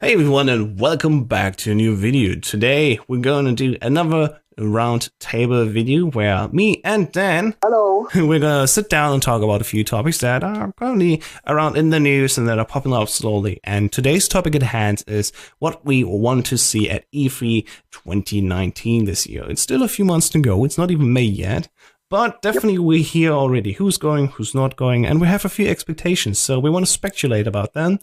Hey everyone, and welcome back to a new video. Today we're going to do another round table video where me and Dan, hello, we're going to sit down and talk about a few topics that are currently around in the news and that are popping up slowly. And today's topic at hand is what we want to see at E3 2019 this year. It's still a few months to go. It's not even May yet. But definitely we're here already. Who's going, who's not going, and we have a few expectations. So we want to speculate about them.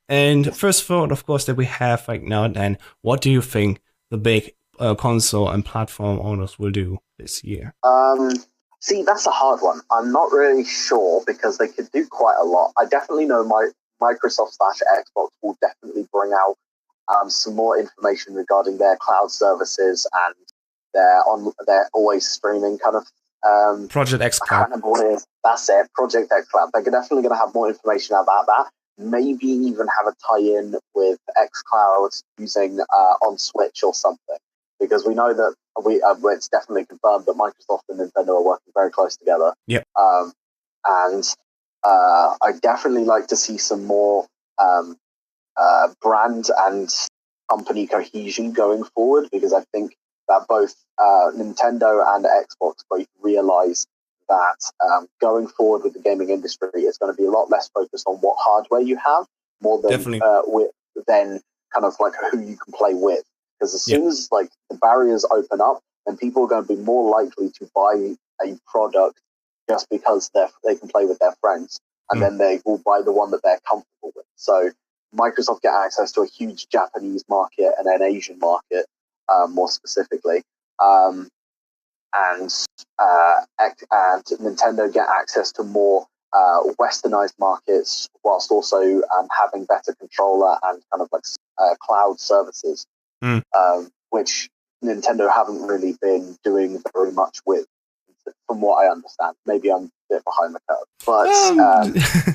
And first thought, of course, that we have right now, Dan, what do you think the big console and platform owners will do this year? See, that's a hard one. I'm not really sure because they could do quite a lot. I definitely know Microsoft/Xbox will definitely bring out some more information regarding their cloud services and their always streaming kind of Project X I can't remember what it is. That's it, Project X Cloud. They're definitely going to have more information about that. Maybe even have a tie-in with xCloud using on Switch or something, because we know that it's definitely confirmed that Microsoft and Nintendo are working very close together. Yep. And I definitely like to see some more brand and company cohesion going forward, because I think that both Nintendo and Xbox both realize that going forward with the gaming industry, it's going to be a lot less focused on what hardware you have, more than than kind of like who you can play with. Because as soon as like the barriers open up, then people are going to be more likely to buy a product just because they can play with their friends, and then they will buy the one that they're comfortable with. So Microsoft get access to a huge Japanese market and an Asian market, more specifically. And Nintendo get access to more westernized markets, whilst also having better controller and kind of like cloud services, which Nintendo haven't really been doing very much with, from what I understand. Maybe I'm a bit behind the curve, but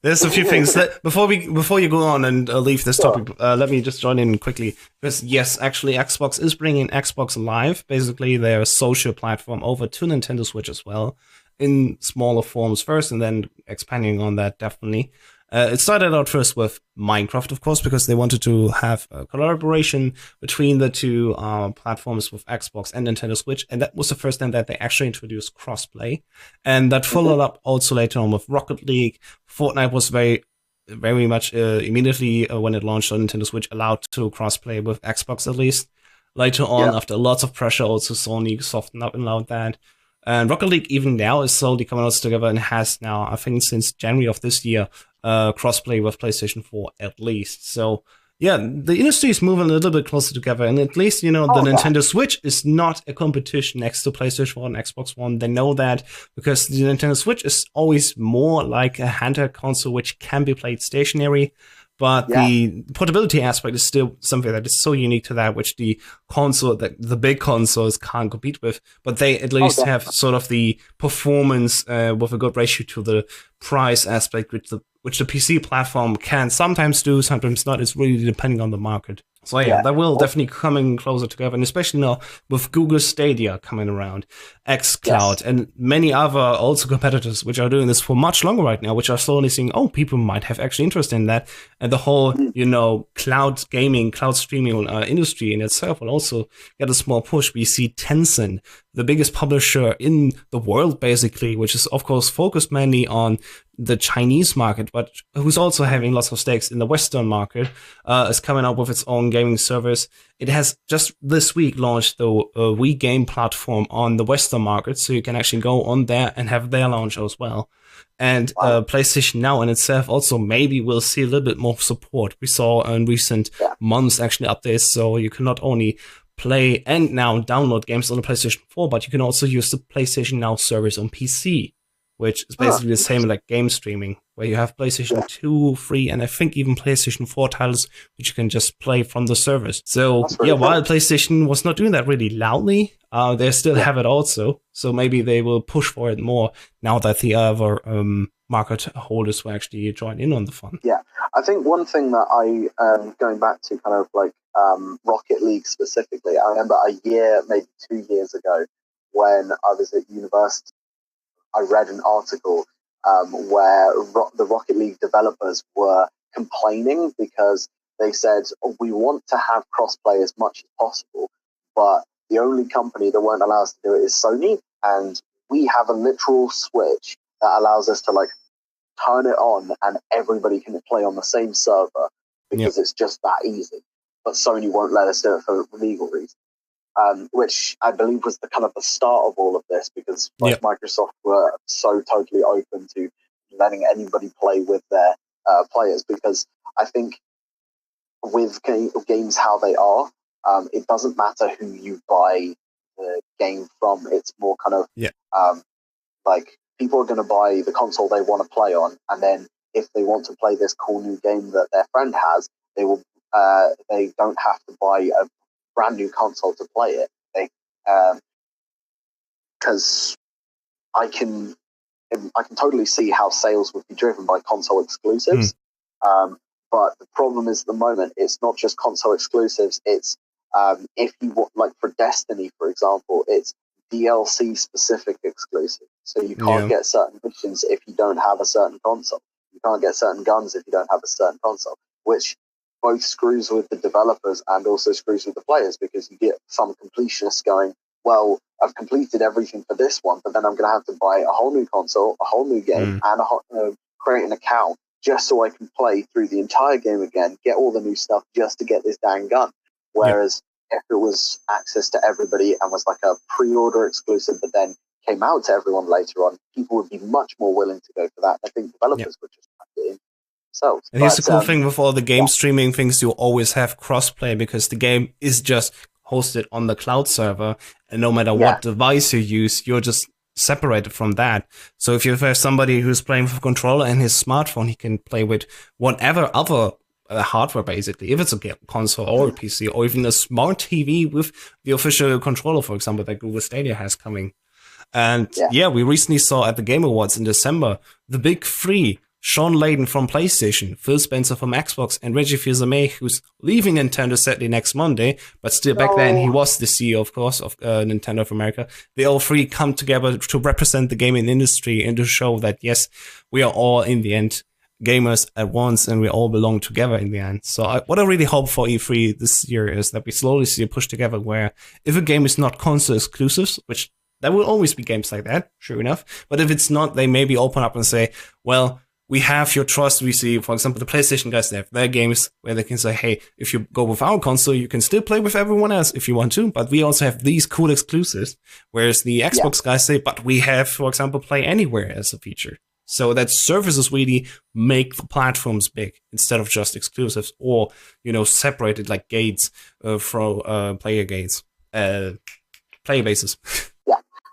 there's a few things that before you go on and leave this topic, let me just join in quickly, because yes, actually Xbox is bringing Xbox Live, basically their social platform, over to Nintendo Switch as well, in smaller forms first, and then expanding on that definitely. It started out first with Minecraft, of course, because they wanted to have a collaboration between the two platforms with Xbox and Nintendo Switch, and that was the first time that they actually introduced crossplay. And that followed up also later on with Rocket League. Fortnite was very much immediately when it launched on Nintendo Switch allowed to crossplay with Xbox at least. Later on, after lots of pressure, also Sony softened up and allowed that. And Rocket League even now is slowly coming out together and has now, I think since January of this year, crossplay with PlayStation 4 at least. So yeah, the industry is moving a little bit closer together, and at least, the Nintendo Switch is not a competition next to PlayStation 4 and Xbox One. They know that, because the Nintendo Switch is always more like a handheld console which can be played stationary. But the portability aspect is still something that is so unique to that, which the console, the big consoles can't compete with. But they at least have sort of the performance with a good ratio to the price aspect, which the PC platform can sometimes do, sometimes not. It's really depending on the market. So yeah, that will definitely coming closer together, and especially now with Google Stadia coming around, xCloud, and many other also competitors which are doing this for much longer right now, which are slowly seeing, people might have actually interest in that, and the whole, cloud gaming, cloud streaming industry in itself will also get a small push. We see Tencent, the biggest publisher in the world, basically, which is of course focused mainly on the Chinese market, but who's also having lots of stakes in the Western market, is coming up with its own gaming service. It has just this week launched the Wii game platform on the Western market, so you can actually go on there and have their launch as well. And PlayStation Now in itself also maybe will see a little bit more support. We saw in recent months actually updates, so you can not only play and now download games on the PlayStation 4, but you can also use the PlayStation Now service on PC, which is basically the same like game streaming, where you have PlayStation 2, 3, and I think even PlayStation 4 titles, which you can just play from the service. So while PlayStation was not doing that really loudly, they still have it also. So maybe they will push for it more now that the other market holders will actually join in on the fun. Yeah, I think one thing that going back to kind of like Rocket League specifically, I remember a year, maybe 2 years ago, when I was at university, I read an article where the Rocket League developers were complaining because they said, we want to have crossplay as much as possible, but the only company that won't allow us to do it is Sony, and we have a literal switch that allows us to like turn it on and everybody can play on the same server because it's just that easy. But Sony won't let us do it for legal reasons, which I believe was the kind of the start of all of this, because like Microsoft were so totally open to letting anybody play with their players, because I think with games how they are, it doesn't matter who you buy the game from. It's more kind of like people are going to buy the console they want to play on, and then if they want to play this cool new game that their friend has, they will. They don't have to buy a brand new console to play it. They because I can totally see how sales would be driven by console exclusives. But the problem is, at the moment, it's not just console exclusives. It's if you want, like for Destiny, for example, it's DLC specific exclusive. So you can't get certain missions if you don't have a certain console. You can't get certain guns if you don't have a certain console, which both screws with the developers and also screws with the players, because you get some completionists going, well, I've completed everything for this one, but then I'm going to have to buy a whole new console, a whole new game, and create an account just so I can play through the entire game again, get all the new stuff just to get this dang gun. Whereas if it was access to everybody and was like a pre-order exclusive but then came out to everyone later on, people would be much more willing to go for that. I think developers would just have it in themselves. And here's the cool thing with all the game streaming things, you always have crossplay, because the game is just hosted on the cloud server, and no matter what device you use, you're just separated from that. So if you have somebody who's playing with a controller and his smartphone, he can play with whatever other hardware, basically, if it's a console or a PC, or even a smart TV with the official controller, for example, that Google Stadia has coming. And we recently saw at the Game Awards in December, the big three: Sean Layden from PlayStation, Phil Spencer from Xbox, and Reggie Fils-Aimé, who's leaving Nintendo sadly next Monday, but still back then he was the CEO, of course, of Nintendo of America. They all three come together to represent the gaming industry and to show that, yes, we are all, in the end, gamers at once, and we all belong together in the end. So what I really hope for E3 this year is that we slowly see a push together where if a game is not console exclusives, which there will always be games like that, sure enough, but if it's not, they maybe open up and say, well, we have your trust. We see, for example, the PlayStation guys, they have their games where they can say, hey, if you go with our console, you can still play with everyone else if you want to, but we also have these cool exclusives. Whereas the Xbox guys say, but we have, for example, Play Anywhere as a feature. So that services really make the platforms big instead of just exclusives or, separated like gates from player gates, player bases.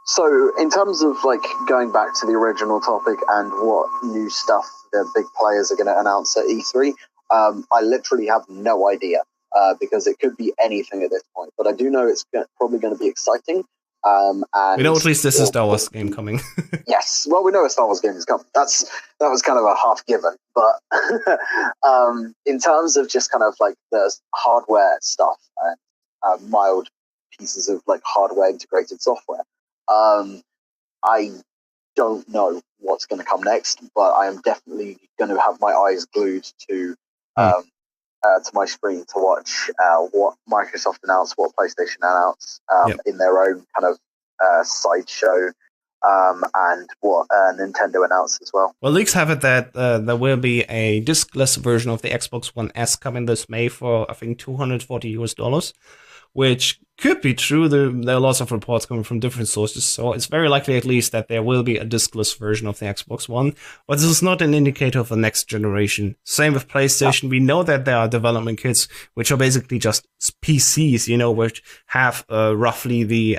So in terms of like going back to the original topic and what new stuff the big players are going to announce at E3, I literally have no idea because it could be anything at this point. But I do know it's probably going to be exciting. And we know at least this is Star Wars game coming. Yes, well, we know a Star Wars game is coming. That was kind of a half given. But in terms of just kind of like the hardware stuff and mild pieces of like hardware integrated software, I don't know what's going to come next, but I am definitely going to have my eyes glued to my screen to watch what Microsoft announced, what PlayStation announced in their own kind of sideshow, and what Nintendo announced as well. Well, leaks have it that there will be a diskless version of the Xbox One S coming this May for, I think, $240, which could be true. There are lots of reports coming from different sources, so it's very likely at least that there will be a diskless version of the Xbox One, but this is not an indicator of the next generation. Same with PlayStation. We know that there are development kits, which are basically just PCs, which have roughly the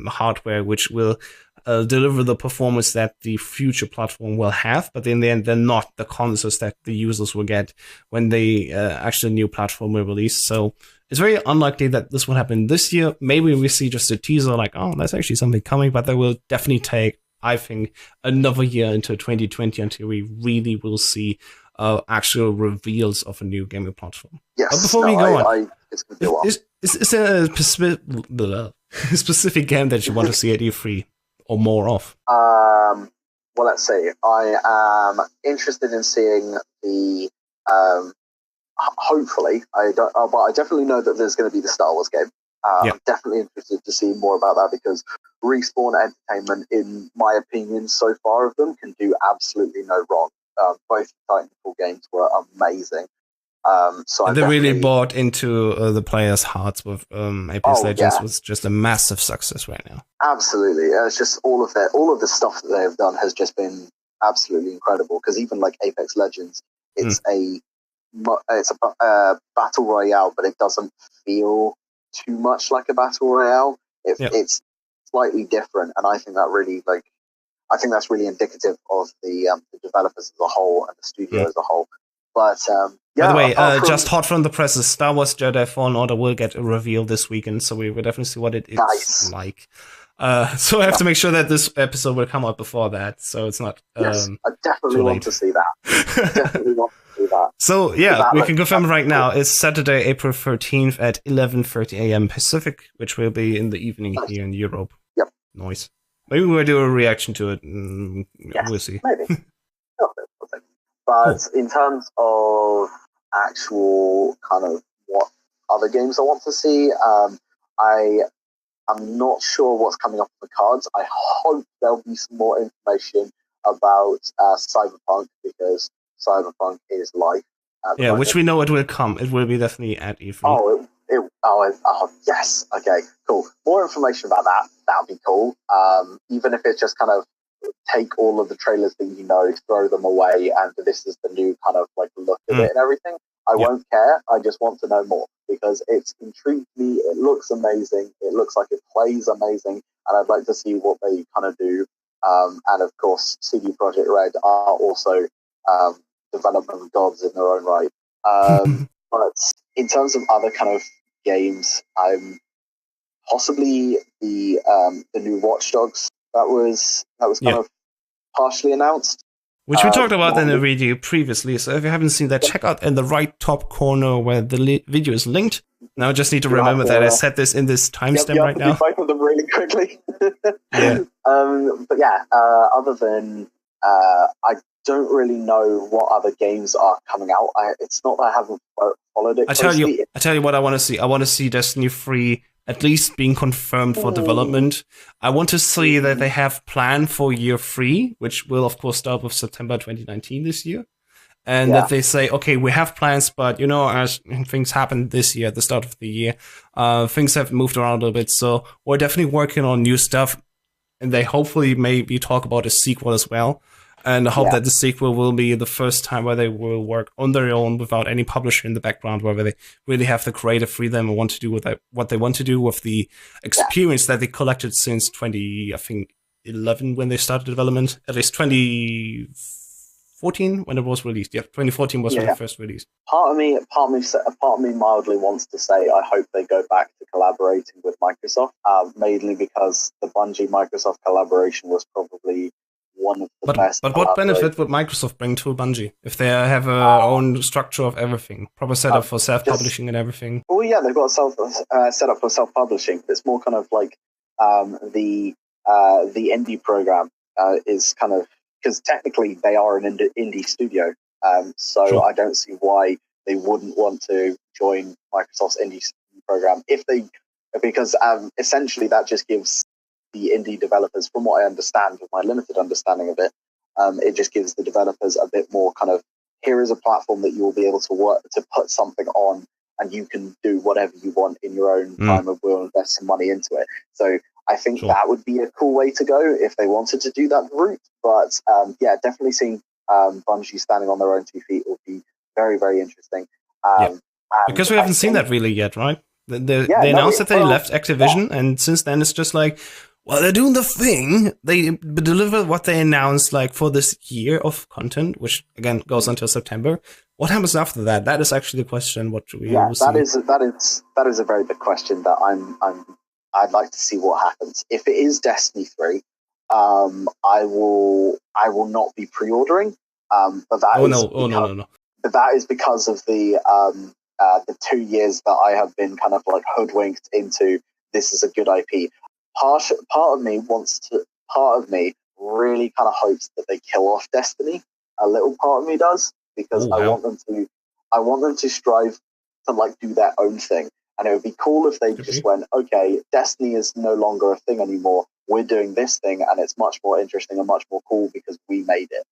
hardware which will deliver the performance that the future platform will have, but in the end, they're not the consoles that the users will get when the actual new platform will release. So it's very unlikely that this will happen this year. Maybe we see just a teaser like, oh, there's actually something coming, but that will definitely take, I think, another year into 2020 until we really will see actual reveals of a new gaming platform. Yes. But before we go on, is there a specific game that you want to see at E3 or more of? Well, let's see. I am interested in seeing the hopefully, I don't, but I definitely know that there's going to be the Star Wars game. I'm definitely interested to see more about that because Respawn Entertainment, in my opinion, so far of them, can do absolutely no wrong. Both Titanfall games were amazing. So and they really bought into the players' hearts with Apex Legends was just a massive success right now. Absolutely, it's just all of the stuff that they have done has just been absolutely incredible. Because even like Apex Legends, it's a battle royale, but it doesn't feel too much like a battle royale. It's slightly different, and I think that really that's really indicative of the developers as a whole and the studio as a whole. But by the way, just hot from the presses, Star Wars Jedi Fallen Order will get a reveal this weekend, so we will definitely see what it's like. So I have to make sure that this episode will come out before that, so it's not. Yes, I definitely want to see that. Definitely want to see that. So yeah, we can confirm right now. It's Saturday, April 13th at 11:30 a.m. Pacific, which will be in the evening here in Europe. Yep. Nice. Maybe we'll do a reaction to it. Yes, we'll see. Maybe. But in terms of actual kind of what other games I want to see, I'm not sure what's coming up in the cards. I hope there'll be some more information about Cyberpunk, because Cyberpunk is life. Yeah, which we know it will come. It will be definitely at E3. Oh, yes. Okay, cool. More information about that. That would be cool. Even if it's just kind of take all of the trailers that you know, throw them away, and this is the new kind of like look of it and everything. I won't care. I just want to know more because it's intrigued me. It looks amazing. It looks like it plays amazing, and I'd like to see what they kind of do. And of course, CD Projekt Red are also development gods in their own right. But in terms of other kind of games, I'm possibly the new Watch Dogs that was kind of partially announced. Which we talked about in a video previously, so if you haven't seen that, check out in the right top corner where the video is linked. Now I just need to remember that I set this in this timestamp right now. Both of them really quickly. Yeah. But yeah, other than I don't really know what other games are coming out. It's not that I haven't followed it closely. I tell you what I want to see. I want to see Destiny 3 at least being confirmed for development. I want to see that they have plan for year 3, which will of course start with September 2019 this year. And that they say, okay, we have plans, but you know, as things happened this year, at the start of the year, things have moved around a little bit. So we're definitely working on new stuff. And they hopefully maybe talk about a sequel as well. And I hope that the sequel will be the first time where they will work on their own without any publisher in the background, where they really have the creative freedom and want to do what they want to do with the experience that they collected since 2011 when they started development, at least 2014 when it was released. Yeah, 2014 was when it first released. Part of me mildly wants to say I hope they go back to collaborating with Microsoft, mainly because the Bungie-Microsoft collaboration was probably one of the best. But what benefit would Microsoft bring to Bungie if they have their own structure of everything, proper setup for self-publishing and everything? Well, yeah, they've got a setup for self-publishing. It's more kind of like the indie program is kind of, because technically they are an indie studio, so I don't see why they wouldn't want to join Microsoft's indie program because essentially that just gives the indie developers, from what I understand, with my limited understanding of it, it just gives the developers a bit more kind of, here is a platform that you will be able to put something on, and you can do whatever you want in your own time, and we'll invest some money into it. So I think that would be a cool way to go if they wanted to do that route. But definitely seeing Bungie standing on their own 2 feet would be very, very interesting. Because we haven't seen that really yet, right? They announced that they left Activision, and since then it's just like, well, they're doing the thing. They deliver what they announced like for this year of content, which again goes until September. What happens after that? That is actually the question. What do we? That is a very big question that I'd like to see what happens. If it is Destiny 3, I will not be pre-ordering. But that But that is because of the 2 years that I have been kind of like hoodwinked into this is a good IP. Part of me really kind of hopes that they kill off Destiny. A little part of me does, because I want them to I want them to strive to like do their own thing. And it would be cool if they just went, okay, Destiny is no longer a thing anymore. We're doing this thing, and it's much more interesting and much more cool because we made it,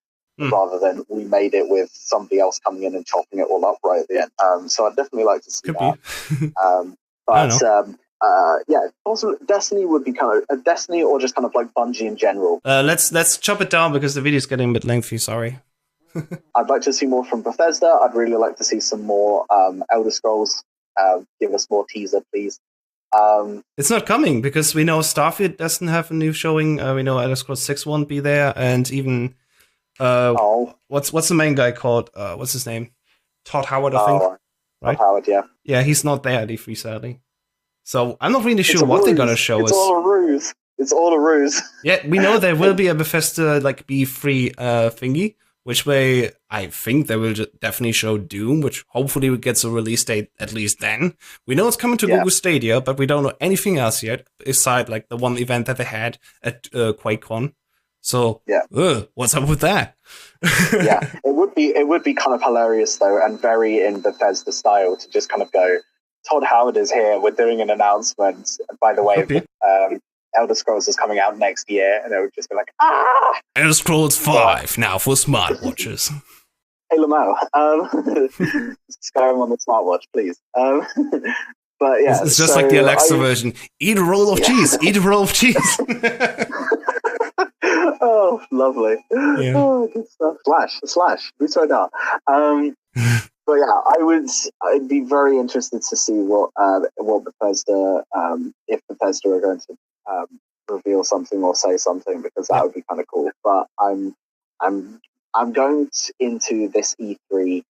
rather than we made it with somebody else coming in and chopping it all up right at the end. So I'd definitely like to see that. Yeah, also Destiny would be kind of a Destiny, or just kind of like Bungie in general. Let's chop it down because the video's getting a bit lengthy. Sorry. I'd like to see more from Bethesda. I'd really like to see some more Elder Scrolls. Give us more teaser, please. It's not coming because we know Starfield doesn't have a new showing. We know Elder Scrolls 6 won't be there, and even what's the main guy called? What's his name? Todd Howard, I think. Right? Todd Howard, yeah. Yeah, he's not there at E3, sadly. So I'm not really sure what they're gonna show us. It's all a ruse. It's all a ruse. Yeah, we know there will be a Bethesda like B3 thingy, which way I think they will definitely show Doom, which hopefully gets a release date at least then. We know it's coming to Google Stadia, but we don't know anything else yet, aside like the one event that they had at QuakeCon. So, what's up with that? Yeah, it would be kind of hilarious though, and very in Bethesda style to just kind of go, Todd Howard is here. We're doing an announcement. By the way, Elder Scrolls is coming out next year, and it would just be like, Elder Scrolls 5 now for smartwatches. Hey Lamau, Skyrim on the smartwatch, please. But yeah, it's just like the Alexa version. Eat a roll of cheese. Eat a roll of cheese. Oh, lovely. Yeah. Oh, good stuff. Slash. We throw down. But yeah, I'd be very interested to see what Bethesda, if Bethesda are going to reveal something or say something, because that would be kind of cool. But I'm going into this E3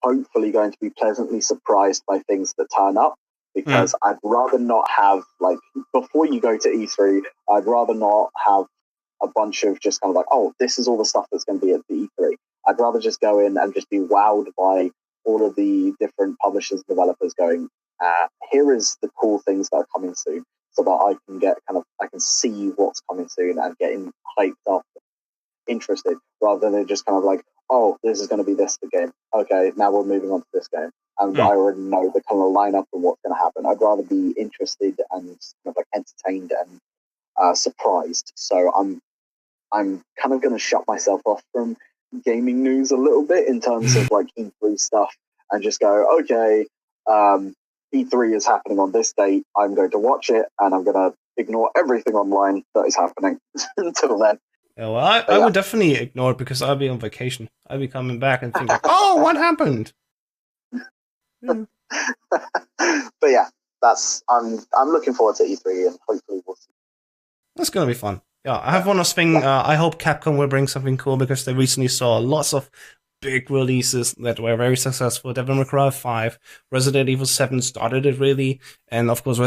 hopefully going to be pleasantly surprised by things that turn up, because I'd rather not have, like, before you go to E3, I'd rather not have a bunch of just kind of like, oh, this is all the stuff that's going to be at the E3. I'd rather just go in and just be wowed by all of the different publishers and developers going, here is the cool things that are coming soon, so that I can see what's coming soon and getting hyped up, interested, rather than just kind of like, oh, this is going to be this the game. Okay, now we're moving on to this game. And I already know the kind of lineup and what's going to happen. I'd rather be interested and kind of like entertained and surprised. So I'm kind of going to shut myself off from gaming news a little bit in terms of like E3 stuff, and just go, okay, E3 is happening on this date. I'm going to watch it, and I'm going to ignore everything online that is happening until then. Yeah, well, I would definitely ignore it because I'll be on vacation. I'll be coming back and think like, oh, what happened? But yeah, I'm looking forward to E3, and hopefully we'll see. That's gonna be fun. Yeah, I have one last thing. I hope Capcom will bring something cool, because they recently saw lots of big releases that were very successful. Devil May Cry 5, Resident Evil 7 started it really, and of course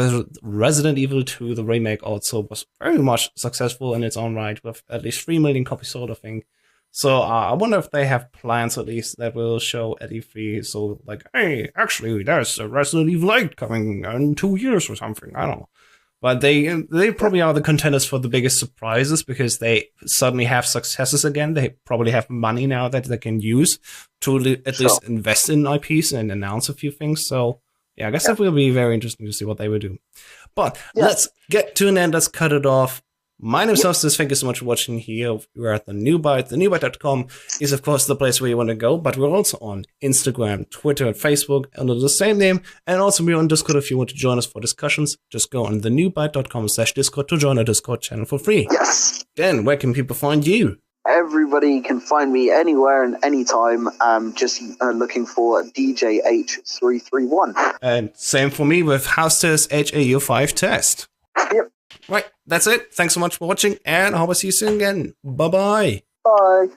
Resident Evil 2, the remake, also was very much successful in its own right, with at least 3 million copies sold, I think. So I wonder if they have plans at least that will show at E3. So like, hey, actually, there's a Resident Evil 8 coming in 2 years or something. I don't know. But they probably are the contenders for the biggest surprises, because they suddenly have successes again. They probably have money now that they can use to at least invest in IPs and announce a few things. So yeah, I guess that will be very interesting to see what they will do. But let's get to an end. Let's cut it off. My name is Hostis. Thank you so much for watching here. We're at the New Byte. The newbyte.com is, of course, the place where you want to go, but we're also on Instagram, Twitter, and Facebook under the same name. And also we're on Discord if you want to join us for discussions. Just go on thenewbyte.com/Discord to join our Discord channel for free. Yes. Dan, where can people find you? Everybody can find me anywhere and anytime. Just looking for DJH331. And same for me with Hau5test, Hau5test. Yep. Right, that's it. Thanks so much for watching, and I hope I see you soon again. Bye-bye. Bye.